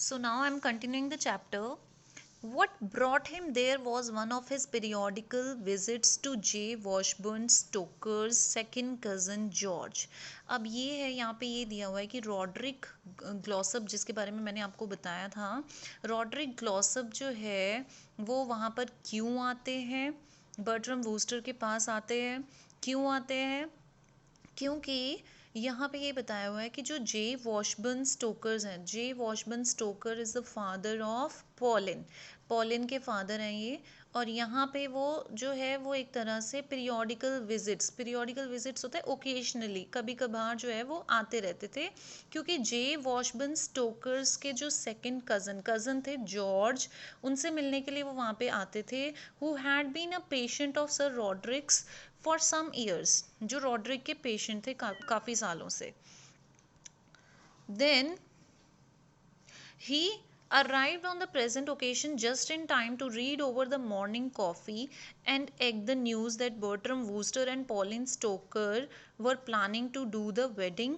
So now I'm continuing the chapter. What brought him there was one of his periodical visits to J. Washburn Stoker's second cousin George. अब ये है यहाँ पे ये दिया हुआ है कि रॉड्रिक ग्लॉसअप जिसके बारे में मैंने आपको बताया था, रॉड्रिक ग्लॉसअप जो है वो वहाँ पर क्यों आते हैं, बर्ट्रम वूस्टर के पास आते हैं, क्यों आते हैं? क्योंकि यहाँ पे ये बताया हुआ है कि जो जे वॉशबर्न स्टोकर्स हैं, J Washburn Stoker is the father of Pauline, Pauline के फादर हैं ये। और यहाँ पे वो जो है वो एक तरह से पीरियोडिकल विजिट्स होते हैं, ओकेजनली कभी कभार जो है वो आते रहते थे, क्योंकि जे वॉशबर्न स्टोकर्स के जो सेकंड कज़न थे जॉर्ज, उनसे मिलने के लिए वो वहाँ पे आते थे। Who had been a patient of sir Roderick's for some years, जो रॉड्रिक के पेशेंट थे काफ़ी सालों से। Then he arrived on the present occasion just in time to read over the morning coffee and egg the news that Bertram Wooster and Pauline Stoker were planning to do the wedding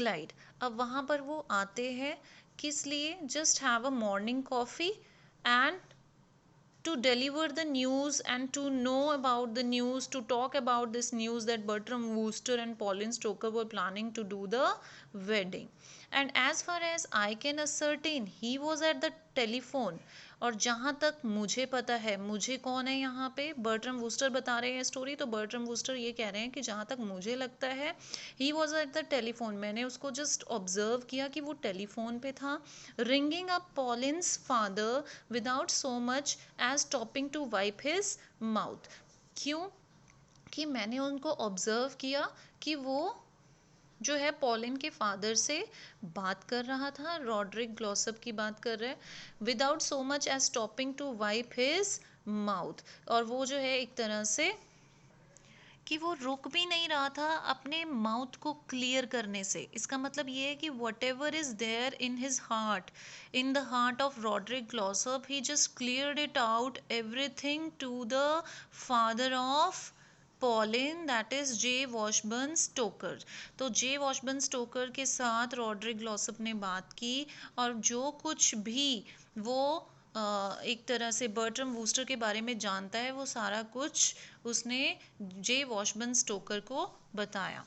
glide. अब वहाँ पर वो आते हैं किस लिए? Just have a morning coffee and to deliver the news and to know about the news, to talk about this news that Bertram Wooster and Pauline Stoker were planning to do the wedding. And as far as I can ascertain, he was at the telephone. और जहाँ तक मुझे पता है, मुझे कौन है यहाँ पे? बर्ट्रम वूस्टर बता रहे हैं स्टोरी, तो बर्ट्रम वूस्टर ये कह रहे हैं कि जहाँ तक मुझे लगता है he was at the telephone, मैंने उसको जस्ट ऑब्जर्व किया कि वो टेलीफोन पे था, ringing up Pauline's father without so much as stopping to wipe his mouth. क्यों? कि मैंने उनको ऑब्जर्व किया कि वो जो है पॉलिन के फादर से बात कर रहा था, रॉड्रिक ग्लॉसअप की बात कर रहे हैं, without so much as stopping to wipe his mouth. और वो जो है एक तरह से कि वो रुक भी नहीं रहा था अपने माउथ को क्लियर करने से। इसका मतलब ये है कि whatever is there in his heart, in the heart of Roderick Glossop, he just cleared it out everything to the father of Pauline, that is J Washburn Stoker. तो J Washburn Stoker के साथ Rodrick ग्लॉसअप ने बात की और जो कुछ भी वो एक तरह से बर्ट्रम वूस्टर के बारे में जानता है वो सारा कुछ उसने जे वॉशबर्न स्टोकर को बताया।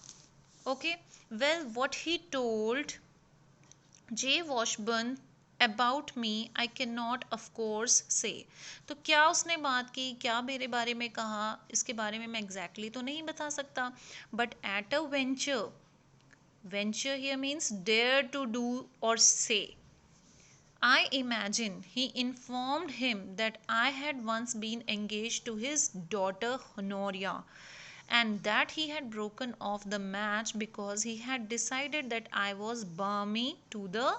Okay, well what he told J Washburn about me I can not of course से। तो क्या उसने बात की, क्या मेरे बारे में कहा, इसके बारे में मैं एग्जैक्टली तो नहीं बता सकता, but at a venture, venture here means dare to do और से, I imagine he informed him that I had once been engaged to his daughter Honoria and that he had broken off the match because he had decided that I was balmy to the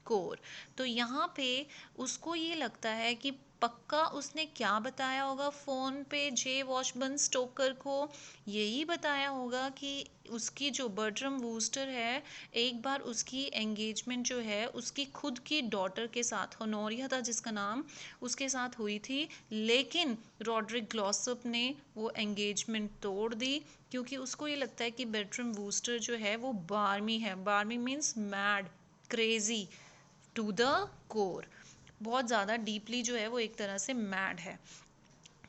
core. तो यहाँ पे उसको ये लगता है कि पक्का उसने क्या बताया होगा फ़ोन पे जे वॉशबर्न स्टोकर को, यही बताया होगा कि उसकी जो बर्ट्रम वूस्टर है, एक बार उसकी एंगेजमेंट जो है उसकी खुद की डॉटर के साथ, होनोरिया था जिसका नाम, उसके साथ हुई थी, लेकिन रॉड्रिक ग्लॉसअप ने वो एंगेजमेंट तोड़ दी क्योंकि उसको ये लगता है कि बर्ट्रम वूस्टर जो है वो बार्मी है। Barmy means mad, crazy, to the core, बहुत ज़्यादा डीपली जो है वो एक तरह से मैड है।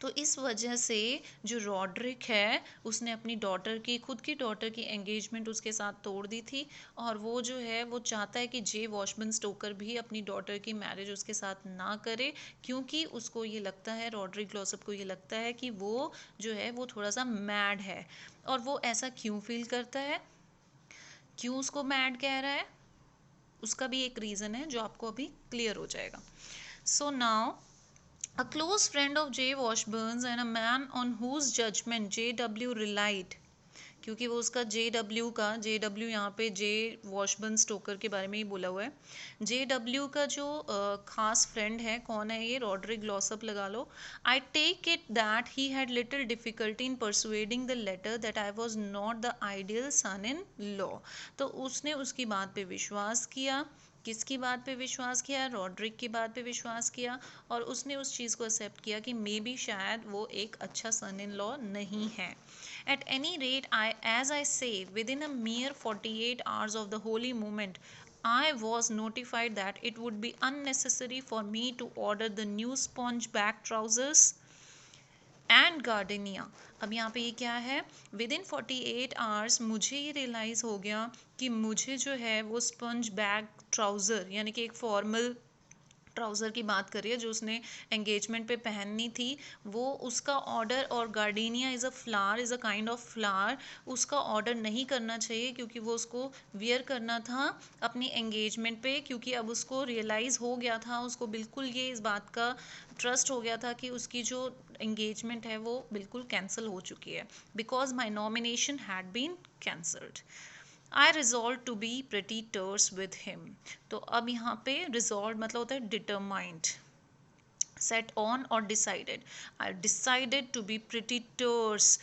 तो इस वजह से जो रॉड्रिक है उसने अपनी डॉटर की, खुद की डॉटर की एंगेजमेंट उसके साथ तोड़ दी थी और वो जो है वो चाहता है कि जे वॉशबर्न स्टोकर भी अपनी डॉटर की मैरिज उसके साथ ना करे, क्योंकि उसको ये लगता है, रॉड्रिक ग्लॉसअप को ये लगता है कि वो जो है वो थोड़ा सा मैड है। और वो ऐसा क्यों फील करता है, क्यों उसको मैड कह रहा है, उसका भी एक रीज़न है जो आपको अभी क्लियर हो जाएगा। So now a close friend of J. Washburn's and a man on whose judgment J.W. relied, क्योंकि वो उसका J.W. यहाँ पे जे वॉशबर्न स्टोकर के बारे में ही बोला हुआ है। J.W. का जो खास फ्रेंड है, कौन है ये? रॉड्रिक ग्लॉसअप लगा लो। I take it that he had little difficulty in persuading the latter that I was not the ideal son in law. तो उसने उसकी बात पे विश्वास किया, किसकी बात पे विश्वास किया? रॉड्रिक की बात पे विश्वास किया, और उसने उस चीज़ को एक्सेप्ट किया कि मे बी शायद वो एक अच्छा सन इन लॉ नहीं है। At any rate, as I say, within a mere 48 hours of the holy moment, I was notified that it would be unnecessary for me to order the new sponge back trousers and gardenia. अब यहाँ पे ये क्या है, with in 48 hours मुझे ये realise हो गया कि मुझे जो है वो स्पंज बैग ट्राउज़र यानी कि एक फॉर्मल ट्राउज़र की बात करिए जो उसने एंगेजमेंट पे पहननी थी, वो उसका ऑर्डर, और gardenia is a flower, is a kind of flower, उसका ऑर्डर नहीं करना चाहिए क्योंकि वो उसको वियर करना था अपनी एंगेजमेंट पे, क्योंकि अब उसको रियलाइज़ हो गया था, उसको बिल्कुल ये इस बात का ट्रस्ट हो गया था कि उसकी जो एंगेजमेंट है वो बिल्कुल कैंसिल हो चुकी है, because my nomination had been cancelled. I resolve to be pretty terse with him. तो अब यहाँ पे रिजॉल्व मतलब होता है डिटरमाइंड, सेट ऑन और decided. I decided to be pretty terse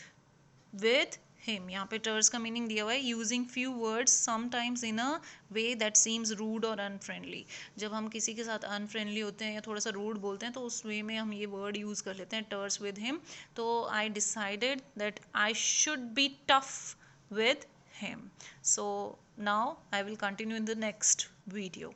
with him. यहाँ पे टर्स का मीनिंग दिया हुआ है using few words sometimes in a way that seems rude और अनफ्रेंडली. जब हम किसी के साथ अनफ्रेंडली होते हैं या थोड़ा सा रूड बोलते हैं तो उस वे में हम ये वर्ड यूज़ कर लेते हैं, टर्स विद हिम. तो I decided that I should be tough with him. So now I will continue in the next video.